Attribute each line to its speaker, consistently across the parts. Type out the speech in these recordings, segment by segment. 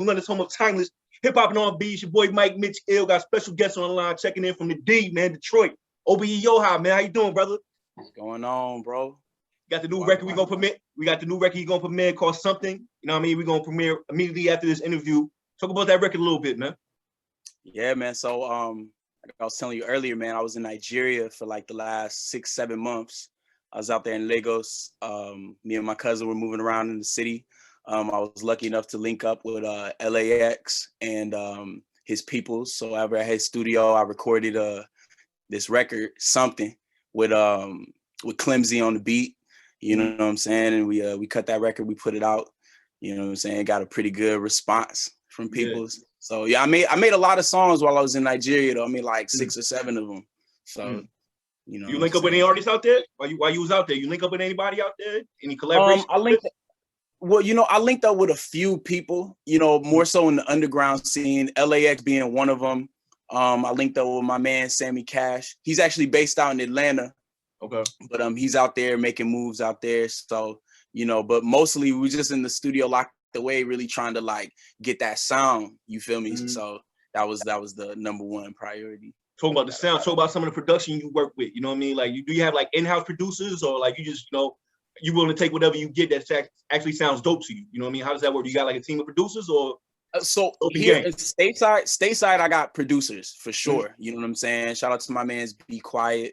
Speaker 1: We run this home of timeless hip-hop and R&B. It's your boy Mike Mitch Ill. Got special guests on the line checking in from the D, man, Detroit. Obie Iyoha, man. How you doing, brother?
Speaker 2: What's going on, bro?
Speaker 1: Got the new record we gonna premiere. We got the new record you gonna premiere called Something. You know what I mean? We're gonna premiere immediately after this interview. Talk about that record a little bit, man.
Speaker 2: Yeah, man. So like I was telling you earlier, man, I was in Nigeria for like the last 6-7 months. I was out there in Lagos. Me and my cousin were moving around in the city. I was lucky enough to link up with LAX and his people. So over at his studio, I recorded this record, Something, with Clemsy on the beat. You know what I'm saying? And we cut that record, we put it out. You know what I'm saying? Got a pretty good response from people. Yeah. So yeah, I made a lot of songs while I was in Nigeria though. I made like 6 or 7 of them. So you know.
Speaker 1: You link up with any artists out there? While you was out there, you link up with anybody out there? Any collaboration?
Speaker 2: I linked up with a few people, you know, more so in the underground scene, LAX being one of them. I linked up with my man Sammy Cash. He's actually based out in Atlanta.
Speaker 1: Okay.
Speaker 2: But he's out there making moves out there. So, you know, but mostly we just in the studio locked away, really trying to like get that sound. You feel me? So that was the number one priority.
Speaker 1: Talking about the sound, talk about some of the production you work with. You know what I mean? Like, do you have like in-house producers, or like you just, you know, you willing to take whatever you get that actually sounds dope to you? You know what I mean? How does that work? You got like a team of producers, or
Speaker 2: so here in stateside, I got producers for sure. You know what I'm saying? Shout out to my man's Be Quiet.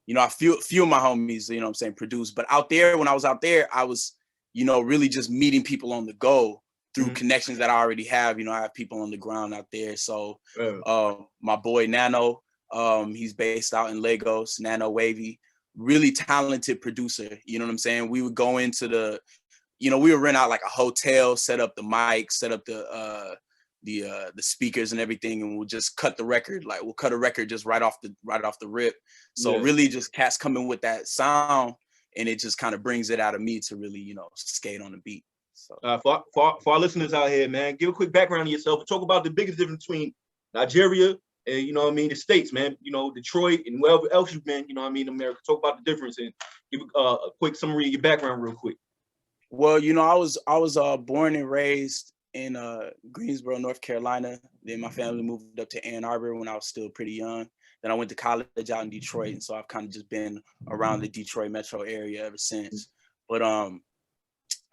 Speaker 2: You know, a few of my homies, you know what I'm saying, produce. But out there, when I was out there, I was, you know, really just meeting people on the go through connections that I already have. You know, I have people on the ground out there. So my boy Nano, he's based out in Lagos, Nano Wavy, really talented producer. You know what I'm saying? We would go into we would rent out like a hotel, set up the mic, set up the speakers and everything, and we'll just cut the record. Like we'll cut a record just right off the rip. So really just cats coming with that sound, and it just kind of brings it out of me to really, you know, skate on the beat. So
Speaker 1: for our listeners out here, man, give a quick background of yourself. Talk about the biggest difference between Nigeria and, you know what I mean, the States, man. You know, Detroit and wherever else you've been, you know what I mean, America. Talk about the difference and give a quick summary of your background real quick.
Speaker 2: Well, you know, I was born and raised in Greensboro, North Carolina. Then my family moved up to Ann Arbor when I was still pretty young. Then I went to college out in Detroit, and so I've kind of just been around the Detroit metro area ever since. But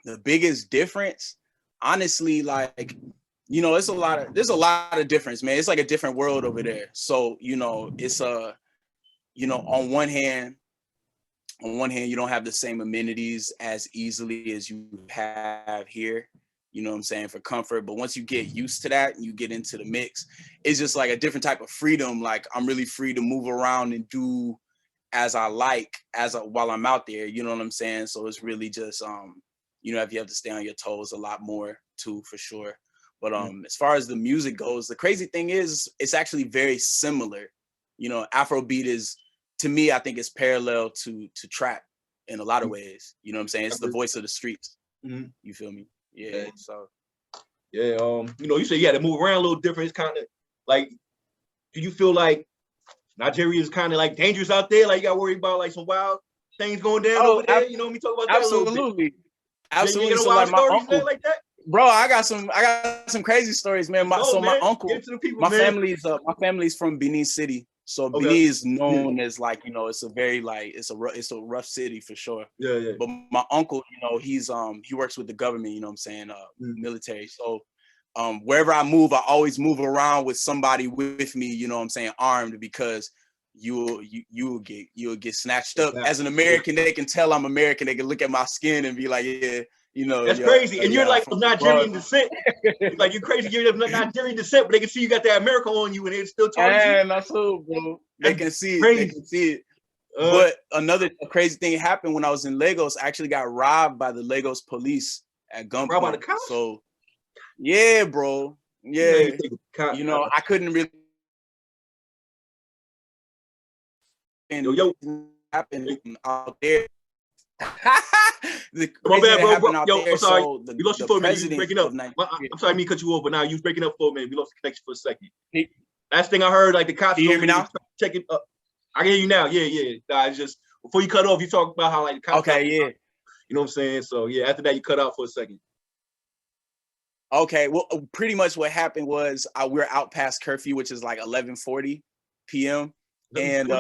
Speaker 2: the biggest difference, honestly, like, you know, there's a lot of difference, man. It's like a different world over there. So, you know, it's you know, on one hand, you don't have the same amenities as easily as you have here, you know what I'm saying, for comfort. But once you get used to that and you get into the mix, it's just like a different type of freedom. Like I'm really free to move around and do as I like while I'm out there, you know what I'm saying? So it's really just, you know, if you have to stay on your toes a lot more too, for sure. But as far as the music goes, the crazy thing is it's actually very similar. You know, Afrobeat is, to me, I think it's parallel to trap in a lot of ways. You know what I'm saying? It's the voice of the streets. You feel me? Yeah. So.
Speaker 1: Yeah. You know, you said you had to move around a little different. It's kind of like, do you feel like Nigeria is kind of like dangerous out there? Like you got worried about like some wild things going down over there? You know what I mean? Talk about that a little bit.
Speaker 2: Absolutely.
Speaker 1: You
Speaker 2: so
Speaker 1: wild
Speaker 2: like my
Speaker 1: stories
Speaker 2: uncle,
Speaker 1: like that?
Speaker 2: Bro, I got some crazy stories, man. My uncle, my family's from Benin City. So Benin is known as like, you know, it's a very like it's a rough city for sure.
Speaker 1: Yeah.
Speaker 2: But my uncle, you know, he works with the government, you know what I'm saying, military. So wherever I move, I always move around with somebody with me, you know what I'm saying, armed, because you'll get snatched up. As an American, they can tell I'm American. They can look at my skin and be like, yeah, you know.
Speaker 1: That's crazy. And you're like of Nigerian descent. Like you're crazy, you're of Nigerian descent, but they can see you got that America on you and they're still talking to you.
Speaker 2: And that's cool, bro. They can see it. They can see it. But another crazy thing happened when I was in Lagos. I actually got robbed by the Lagos police at gunpoint.
Speaker 1: Robbed by the cops?
Speaker 2: So yeah, bro. Yeah. You know, I couldn't really happen out there.
Speaker 1: My bad, bro. Yo, I'm sorry. We lost you for a minute. You breaking up. I'm sorry, me cut you off, but now you was breaking up for a minute. We lost the connection for a second. Last thing I heard, like the cops.
Speaker 2: Can you hear me now?
Speaker 1: Check it up. I can hear you now. Yeah. Nah, it's just before you cut off, you talk about how like the cops.
Speaker 2: Okay, yeah.
Speaker 1: You know what I'm saying? So yeah, after that, you cut out for a second.
Speaker 2: Okay, well, pretty much what happened was we're out past curfew, which is like 11:40 p.m. And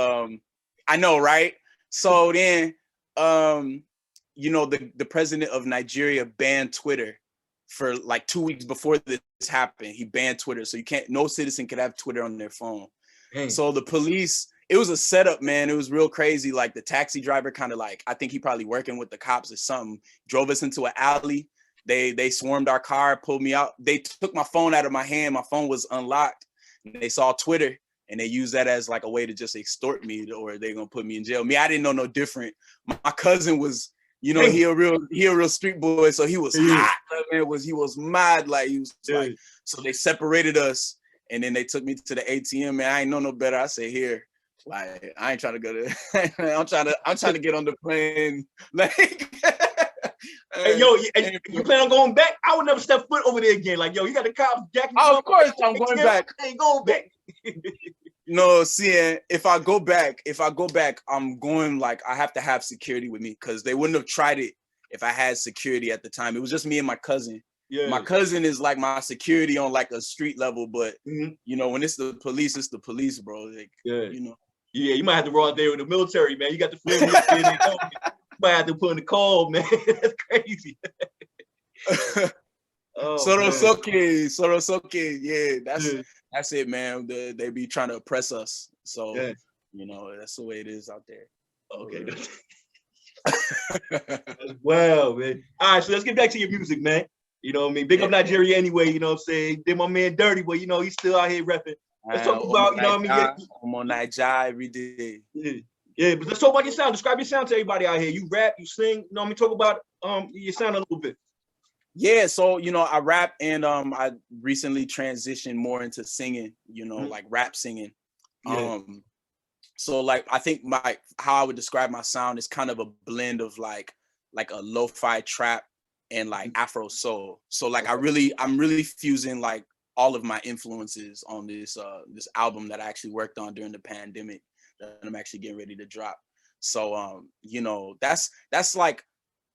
Speaker 2: I know, right? So then, you know, the president of Nigeria banned Twitter for like 2 weeks before this happened. He banned Twitter, so no citizen could have Twitter on their phone. Dang. So the police, it was a setup, man. It was real crazy. Like the taxi driver kind of like, I think he probably working with the cops or something, drove us into an alley. They swarmed our car, pulled me out. They took my phone out of my hand. My phone was unlocked. And they saw Twitter and they used that as like a way to just extort me, or they're gonna put me in jail. Me, I didn't know no different. My cousin was, you know, he a real street boy, so he was hot. Man, he was mad, like he was like. So they separated us, and then they took me to the ATM. Man, I ain't know no better. I say here, like I ain't trying to go to. I'm trying to get on the plane, like.
Speaker 1: Hey, yo, you plan on going back? I would never step foot over there again. Like, yo, you got the cops jacking.
Speaker 2: Oh, of course, I'm going back.
Speaker 1: I ain't going back.
Speaker 2: No, see, if I go back, I'm going, like, I have to have security with me, because they wouldn't have tried it if I had security at the time. It was just me and my cousin. Yeah. My cousin is like my security on like a street level, but you know, when it's the police, bro. Like, you know.
Speaker 1: Yeah, you might have to roll out there with the military, man. You got the full military. Might have to put in the call, man. That's crazy.
Speaker 2: Sorosoke, yeah, that's it, man. They be trying to oppress us, so you know that's the way it is out there.
Speaker 1: Okay. Wow, man. All right, so let's get back to your music, man. You know what I mean? Big up Nigeria anyway. You know what I'm saying? Did my man dirty, but you know he's still out here repping. Let's talk about, you know what I mean?
Speaker 2: I'm on Nigeria every day.
Speaker 1: Yeah, but let's talk about your sound. Describe your sound to everybody out here. You rap, you sing, you know what I mean? Talk about your sound a little bit.
Speaker 2: Yeah, so you know, I rap, and I recently transitioned more into singing, you know, like rap singing. So like I think how I would describe my sound is kind of a blend of like a lo-fi trap and like Afro soul. So like I'm really fusing like all of my influences on this album that I actually worked on during the pandemic that I'm actually getting ready to drop. So you know, that's like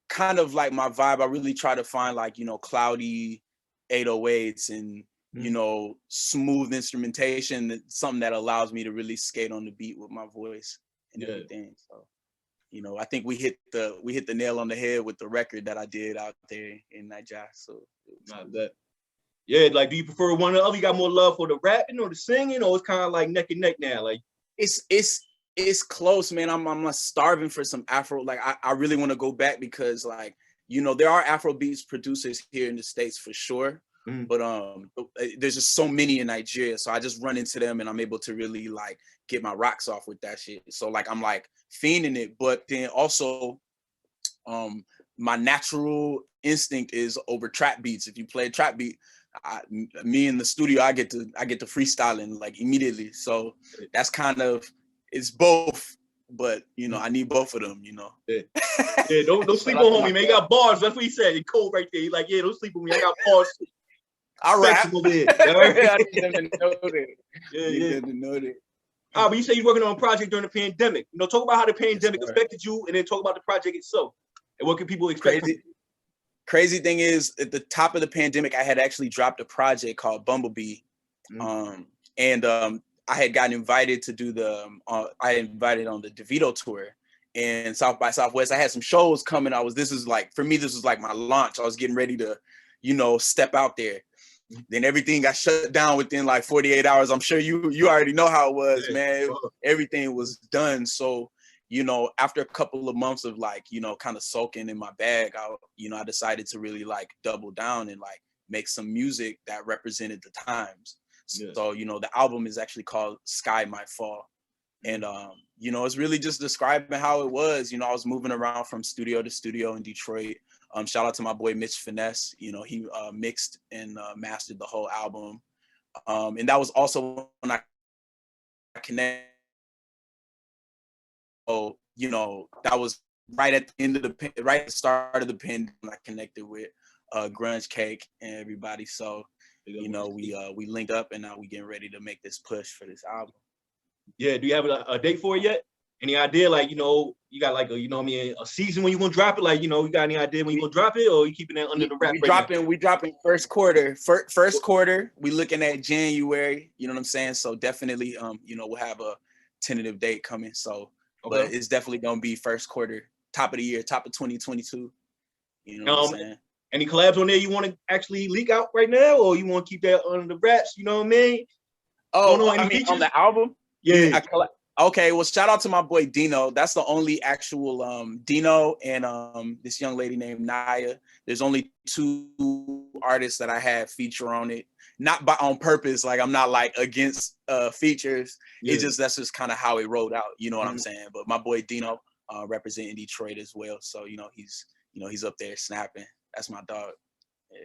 Speaker 2: kind of like my vibe. I really try to find like, you know, cloudy 808s and you know, smooth instrumentation, something that allows me to really skate on the beat with my voice and everything. So, you know, I think we hit the nail on the head with the record that I did out there in Nigeria. So
Speaker 1: not that. Yeah, like, do you prefer one or the other? You got more love for the rapping or the singing, or it's kind of like neck and neck now? Like,
Speaker 2: it's close, man. I'm like starving for some Afro. Like, I really want to go back because, like, you know, there are Afrobeats producers here in the States for sure. But there's just so many in Nigeria, so I just run into them and I'm able to really like get my rocks off with that shit. So like I'm like fiending it, but then also my natural instinct is over trap beats. If you play a trap beat, me in the studio, I get to freestyling like immediately. So that's kind of, it's both, but you know, I need both of them, you know.
Speaker 1: Yeah, don't sleep on homie, man. You got bars. That's what he said. He cold right there. He's like, yeah, don't sleep on me. I got bars.
Speaker 2: I rap.
Speaker 1: I
Speaker 2: didn't know that.
Speaker 1: Didn't know that. But you say you're working on a project during the pandemic. You know, talk about how the pandemic affected you, and then talk about the project itself, and what can people expect.
Speaker 2: Crazy thing is, at the top of the pandemic, I had actually dropped a project called Bumblebee, and I had gotten invited to do I invited on the DeVito tour and South by Southwest. I had some shows coming. This was like my launch. I was getting ready to, you know, step out there. Then everything got shut down within like 48 hours. I'm sure you already know how it was, man. Everything was done. So, you know, after a couple of months of like, you know, kind of sulking in my bag, I decided to really like double down and like make some music that represented the times. So, you know, the album is actually called Sky Might Fall. And, you know, it's really just describing how it was. You know, I was moving around from studio to studio in Detroit. Shout out to my boy Mitch Finesse. You know, he mixed and mastered the whole album. And that was also when I connected. Oh, you know, that was right at the end of right at the start of the pandemic. I connected with Grunge Cake and everybody. So, you know, we linked up and now we getting ready to make this push for this album.
Speaker 1: Yeah, do you have a date for it yet? Any idea, like, you know, you got like a, you know what I mean, a season when you gonna drop it? Like, you know, you got any idea when you gonna drop it, or you keeping that under the wrap?
Speaker 2: We dropping first quarter. First quarter, we looking at January, you know what I'm saying? So definitely, you know, we'll have a tentative date coming. So,
Speaker 1: Okay.
Speaker 2: but it's definitely gonna be first quarter, top of the year, top of 2022. You know what I'm saying?
Speaker 1: Any collabs on there you want to actually leak out right now, or you want to keep that under the wraps? You know what I mean?
Speaker 2: Oh, I mean, on the album?
Speaker 1: Yeah.
Speaker 2: Okay, well, shout out to my boy Dino. That's the only actual Dino and this young lady named Naya. There's only 2 artists that I had feature on it. Not on purpose, like I'm not like against features. Yeah. That's just kind of how it rolled out. You know what I'm saying? But my boy Dino representing Detroit as well. So he's up there snapping. That's my dog. Yeah.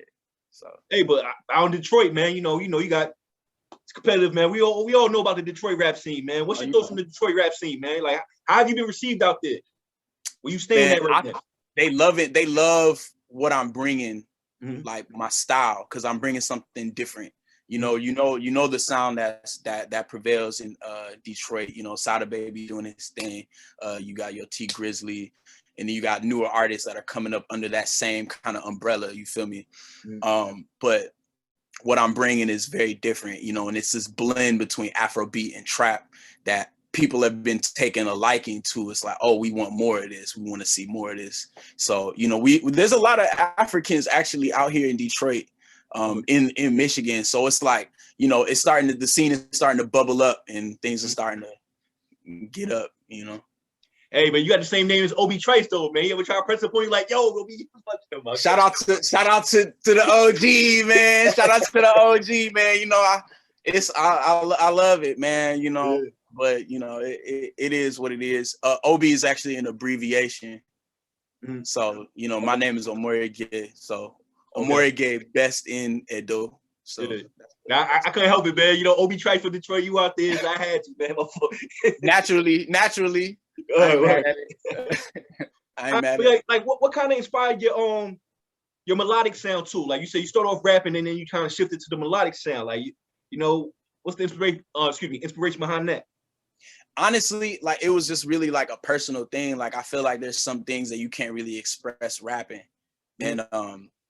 Speaker 2: So
Speaker 1: hey, but out in Detroit, man, you know, you got. It's competitive, man. We all know about the Detroit rap scene, man. What's your thoughts on the Detroit rap scene, man? Like, how have you been received out there? Where you staying at right now?
Speaker 2: They love it. They love what I'm bringing, like my style, because I'm bringing something different. You know the sound that prevails in Detroit. You know, Sada Baby doing his thing. You got your T Grizzly, and then you got newer artists that are coming up under that same kind of umbrella. You feel me? But what I'm bringing is very different, you know, and it's this blend between Afrobeat and trap that people have been taking a liking to. It's like, oh, we want more of this. We want to see more of this. So, you know, there's a lot of Africans actually out here in Detroit, in Michigan. So it's like, you know, the scene is starting to bubble up and things are starting to get up, you know.
Speaker 1: Hey, man, you got the same name as Obie Trice, though, man. You ever try to press the point, like, yo, Obie?
Speaker 2: Shout out to the OG, man. Shout out to the OG, man. You know, I love it, man. You know, but you know, it is what it is. Obie is actually an abbreviation. So, you know, my name is Omorige. So Omorige, best in Edo. So
Speaker 1: now I couldn't help it, man. You know, Obie Trice for Detroit, you out there, I had to, man.
Speaker 2: Naturally. I ain't mad at it. I ain't mad at it.
Speaker 1: Like what kind of inspired your melodic sound too? Like you say, you start off rapping and then you kind of shifted to the melodic sound. Like you know, what's the inspiration behind that?
Speaker 2: Honestly, like it was just really like a personal thing. Like I feel like there's some things that you can't really express rapping, and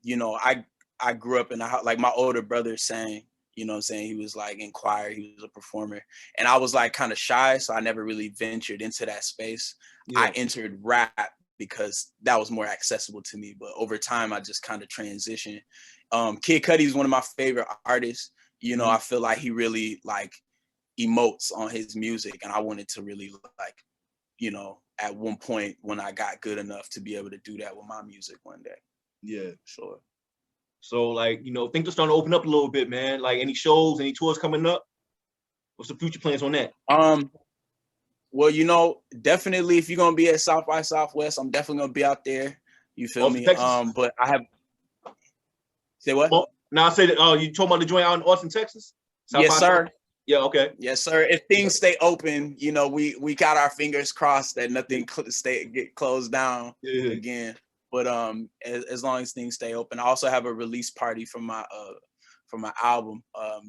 Speaker 2: you know, I grew up in a house, like my older brother sang. You know what I'm saying? He was like in choir, he was a performer. And I was like kind of shy, so I never really ventured into that space. Yeah. I entered rap because that was more accessible to me. But over time, I just kind of transitioned. Kid Cudi is one of my favorite artists. You know, I feel like he really like emotes on his music. And I wanted to really like, you know, at one point when I got good enough to be able to do that with my music one day.
Speaker 1: Yeah,
Speaker 2: sure.
Speaker 1: So, like, you know, things are starting to open up a little bit, man. Like, any shows, any tours coming up? What's the future plans on that?
Speaker 2: Well, you know, definitely if you're gonna be at South by Southwest, I'm definitely gonna be out there. You feel me?
Speaker 1: Texas?
Speaker 2: But I have. Say what?
Speaker 1: Oh, now I said, you talking about the joint out in Austin, Texas?
Speaker 2: Yes, sir.
Speaker 1: Yeah, okay.
Speaker 2: Yes, sir. If things stay open, you know, we got our fingers crossed that nothing get closed down again. But as long as things stay open, I also have a release party for my album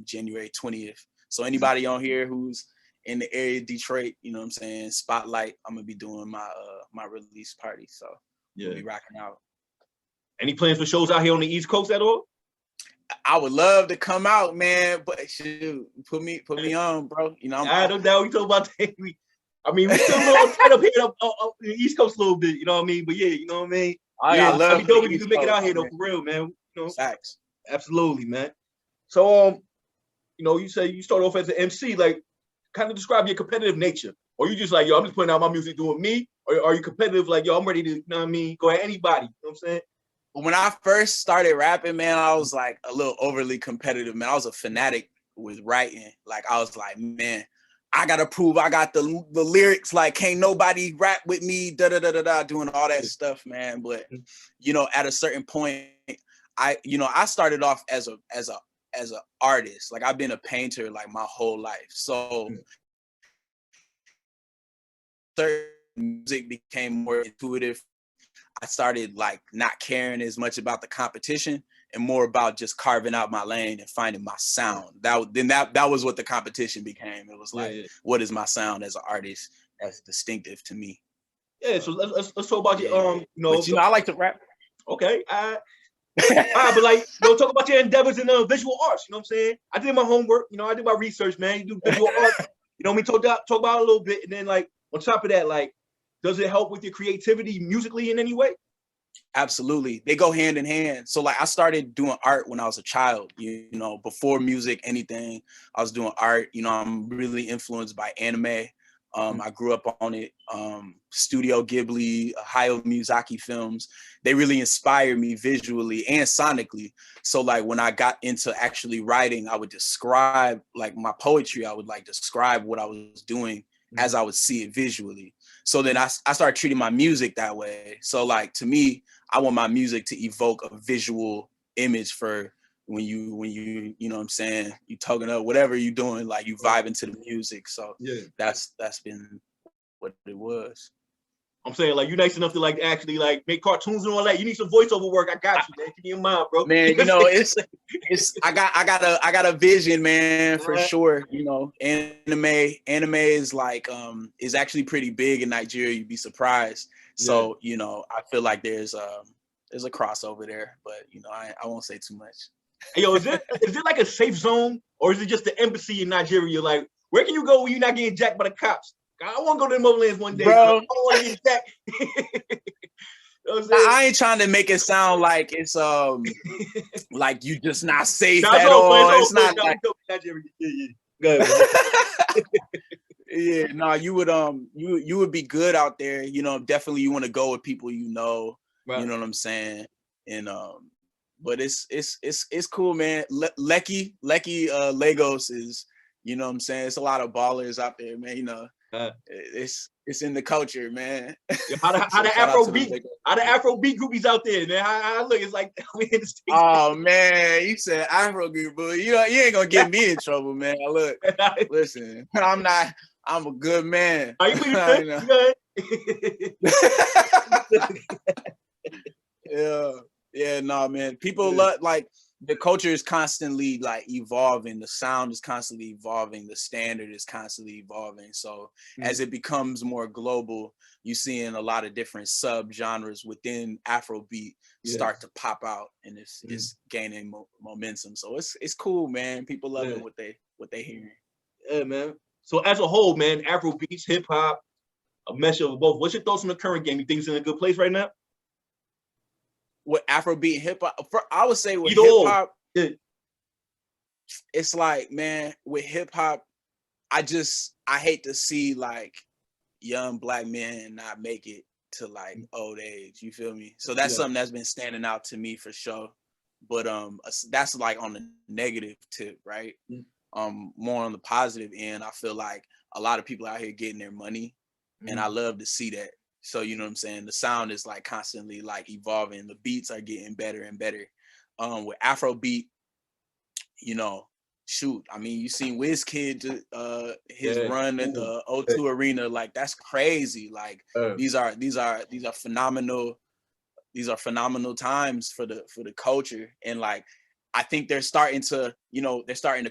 Speaker 2: January 20th. So anybody on here who's in the area of Detroit, you know what I'm saying, Spotlight, I'm gonna be doing my release party. So we'll be rocking out.
Speaker 1: Any plans for shows out here on the East Coast at all?
Speaker 2: I would love to come out, man, but shoot, put me on, bro. You know,
Speaker 1: I don't know. We talk about that. I mean, we still a little tight up here up the East Coast a little bit, you know what I mean? But yeah, you know what I mean?
Speaker 2: I love
Speaker 1: it. If you can make it out here though, for real, man. You know?
Speaker 2: Facts.
Speaker 1: Absolutely, man. So you know, you say you start off as an MC, like kind of describe your competitive nature. Or you just like, yo, I'm just putting out my music doing me, or are you competitive, like, yo, I'm ready to, you know what I mean, go at anybody, you know what I'm saying?
Speaker 2: When I first started rapping, man, I was like a little overly competitive, man. I was a fanatic with writing. Like I was like, man, I gotta prove I got the lyrics, like can't nobody rap with me, doing all that stuff, man. But you know, at a certain point, I started off as a artist. Like I've been a painter like my whole life. So certain music became more intuitive. I started like not caring as much about the competition and more about just carving out my lane and finding my sound. That was what the competition became. It was like, what is my sound as an artist? that's distinctive to me.
Speaker 1: Yeah, so let's talk about your you know.
Speaker 2: But you know, I like to rap.
Speaker 1: Okay, but like, talk about your endeavors in visual arts. You know what I'm saying? I did my homework. You know, I did my research, man. You do visual art. You know what I mean? Talk about it a little bit, and then like on top of that, like, does it help with your creativity musically in any way?
Speaker 2: Absolutely, they go hand in hand. So like, I started doing art when I was a child. You know, before music, anything, I was doing art. You know, I'm really influenced by anime. I grew up on it. Studio Ghibli, Hayao Miyazaki films, they really inspired me visually and sonically. So like when I got into actually writing, I would describe like my poetry. I would like describe what I was doing as I would see it visually. So then I started treating my music that way. So like, to me, I want my music to evoke a visual image for when you know what I'm saying, you talking up, whatever you doing, like you vibing to the music. So
Speaker 1: yeah,
Speaker 2: that's been what it was.
Speaker 1: I'm saying, like, you're nice enough to like actually like make cartoons and all that. You need some voiceover work. I got you, man. Keep me in mind, bro.
Speaker 2: Man, you know, it's I got a vision, man, for sure. You know, anime is like is actually pretty big in Nigeria. You'd be surprised. So, you know, I feel like there's a crossover there, but you know, I won't say too much.
Speaker 1: Hey, yo, is it like a safe zone, or is it just the embassy in Nigeria? Like, where can you go when you're not getting jacked by the cops? I want to go to the motherlands one day, bro. I don't want to get jacked. You know
Speaker 2: I ain't trying to make it sound like it's like you just not safe at
Speaker 1: all.
Speaker 2: It's not like
Speaker 1: Nigeria. Go ahead.
Speaker 2: Yeah, no, you would be good out there. You know, definitely you want to go with people you know. Right. You know what I'm saying? And but it's cool, man. Lekki, Lagos is, you know what I'm saying? It's a lot of ballers out there, man. You know, it's in the culture, man.
Speaker 1: How the Afrobeat groupies out there, man? How look? It's like we in the States.
Speaker 2: Oh man, you said Afro group, but you know you ain't gonna get me in trouble, man. Look, listen, I'm a good man.
Speaker 1: Are you good?
Speaker 2: Yeah, no, man. People love, like, the culture is constantly like evolving. The sound is constantly evolving. The standard is constantly evolving. So as it becomes more global, you're seeing a lot of different sub-genres within Afrobeat start to pop out, and it's gaining momentum. So it's cool, man. People loving what they hearing.
Speaker 1: Yeah, man. So as a whole, man, Afrobeats, hip hop, a mesh of both. What's your thoughts on the current game? You think it's in a good place right now?
Speaker 2: With Afrobeat and hip hop, I would say with hip hop, it's like, man, with hip hop, I hate to see like young Black men not make it to like old age. You feel me? So that's something that's been standing out to me for sure. But that's like on the negative tip, right? More on the positive end, I feel like a lot of people out here getting their money, and I love to see that. So, you know what I'm saying? The sound is like constantly like evolving. The beats are getting better and better. With Afrobeat, you know, shoot, I mean, you seen Wizkid his run at the O2 Arena, like that's crazy. Like these are phenomenal. These are phenomenal times for the culture, and like I think they're starting to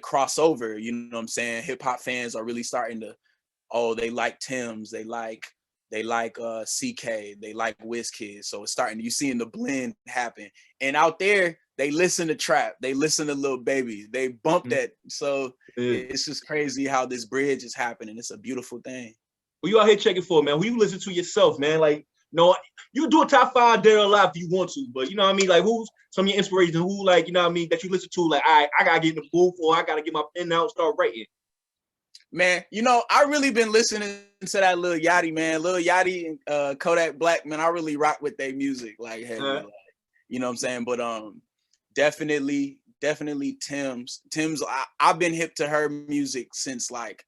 Speaker 2: cross over. You know what I'm saying? Hip hop fans are really starting to, they like Tim's, they like CK, they like Wizkid. So it's starting, you seeing the blend happen. And out there, they listen to trap, they listen to Lil Baby, they bump that. So it's just crazy how this bridge is happening. It's a beautiful thing.
Speaker 1: Well, you out here checking for, man? Who you listen to yourself, man? Like, you do a top 5 dead or alive if you want to, but you know what I mean? Like, who's some of your inspirations? Who, like, you know what I mean, that you listen to? Like, I gotta get in the booth, or I gotta get my pen out and start writing.
Speaker 2: Man, you know, I really been listening to that Lil Yachty, man. Lil Yachty and Kodak Black, man, I really rock with their music, like heavy, like, you know what I'm saying? But definitely Tim's. I've been hip to her music since like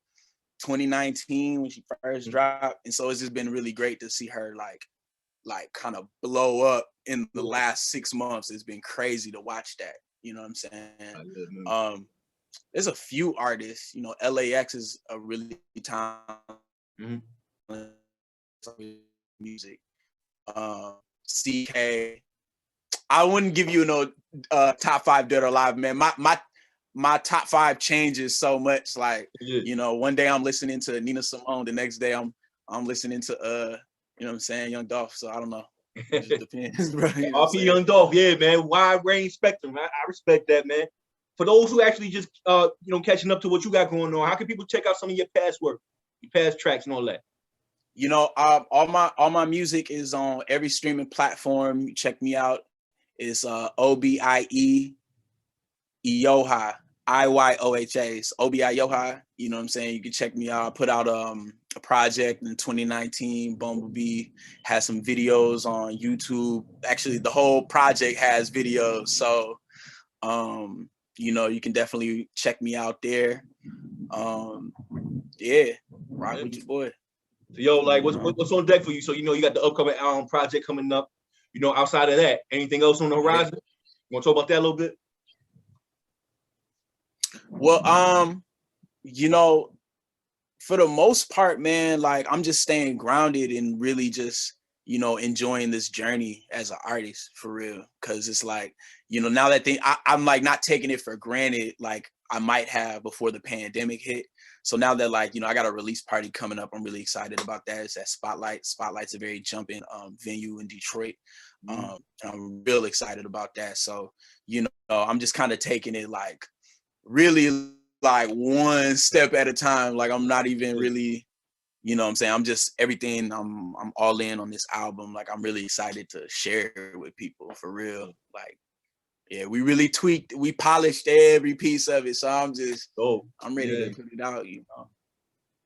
Speaker 2: 2019 when she first dropped, and so it's just been really great to see her like kind of blow up in the last 6 months. It's been crazy to watch that. You know what I'm saying? There's a few artists, you know, LAX is a really talented music. CK, I wouldn't give you no top 5 dead or alive, man. My top 5 changes so much. Like, you know, one day I'm listening to Nina Simone, the next day I'm I'm listening to you know what I'm saying, Young Dolph. So I don't know. It just depends, bro. You know
Speaker 1: RP Young Dolph, yeah, man. Wide range spectrum. I respect that, man. For those who actually just you know, catching up to what you got going on, how can people check out some of your past work, your past tracks and all that?
Speaker 2: You know, all my music is on every streaming platform. You check me out. It's Obie Iyoha, Iyoha. It's Obie Iyoha. You know what I'm saying? You can check me out. I put out a project in 2019. Bumblebee has some videos on YouTube. Actually, the whole project has videos. So you know, you can definitely check me out there. Yeah, rock with your boy.
Speaker 1: So, yo, like, what's on deck for you? So, you know, you got the upcoming project coming up. You know, outside of that, anything else on the horizon? You want to talk about that a little bit?
Speaker 2: Well, you know, for the most part, man, like I'm just staying grounded and really just, you know, enjoying this journey as an artist for real. Cause it's like, you know, now that I'm like not taking it for granted, like I might have before the pandemic hit. So now that, like, you know, I got a release party coming up, I'm really excited about that. It's at Spotlight. Spotlight's a very jumping venue in Detroit. I'm real excited about that. So, you know, I'm just kind of taking it like really like one step at a time. Like I'm not even really, you know what I'm saying? I'm just everything. I'm all in on this album. Like I'm really excited to share it with people for real. Like, yeah, we really tweaked, we polished every piece of it. So I'm ready to put it out, you know.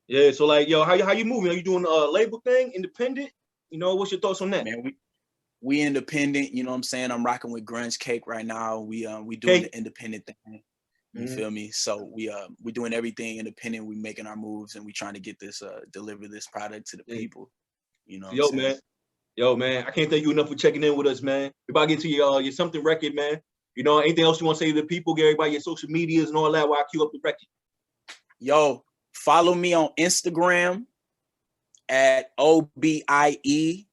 Speaker 1: Yeah, so like, yo, how you moving? Are you doing a label thing, independent? You know, what's your thoughts on that?
Speaker 2: Man, we independent, you know what I'm saying? I'm rocking with Grunge Cake right now. We doing the independent thing. You feel me? So we doing everything independent. We making our moves and we trying to get this deliver this product to the people. You know,
Speaker 1: so, yo, man, I can't thank you enough for checking in with us, man. We about to get to your something record, man. You know, anything else you want to say to the people, get everybody your social medias and all that while I queue up the record? Yo,
Speaker 2: follow me on Instagram at OBIE_IYOHA.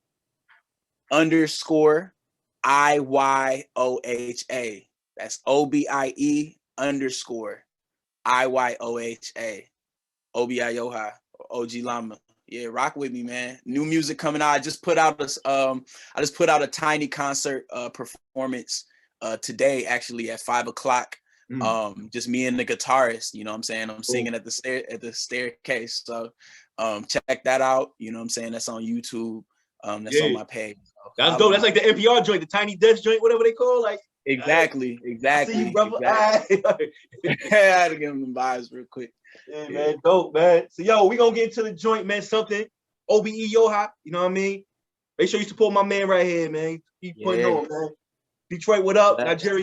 Speaker 2: That's OBIE_IYOHA. Obie Iyoha, OG Llama. Yeah, rock with me, man. New music coming out. I just put out a tiny concert performance today, actually at 5 o'clock. Just me and the guitarist. You know what I'm saying? I'm singing at the staircase. So check that out. You know what I'm saying? That's on YouTube. That's on my page. So
Speaker 1: that's dope. That's like the NPR joint, the Tiny Desk joint, whatever they call. Like
Speaker 2: exactly.
Speaker 1: I see you, brother.
Speaker 2: Exactly. I had to give them the vibes real quick.
Speaker 1: Yeah, man, dope, man. So, yo, we gonna get into the joint, man. Something Obie Iyoha, you know what I mean? Make sure you support my man right here, man. Keep putting on, man. Detroit, what up? Nigeria.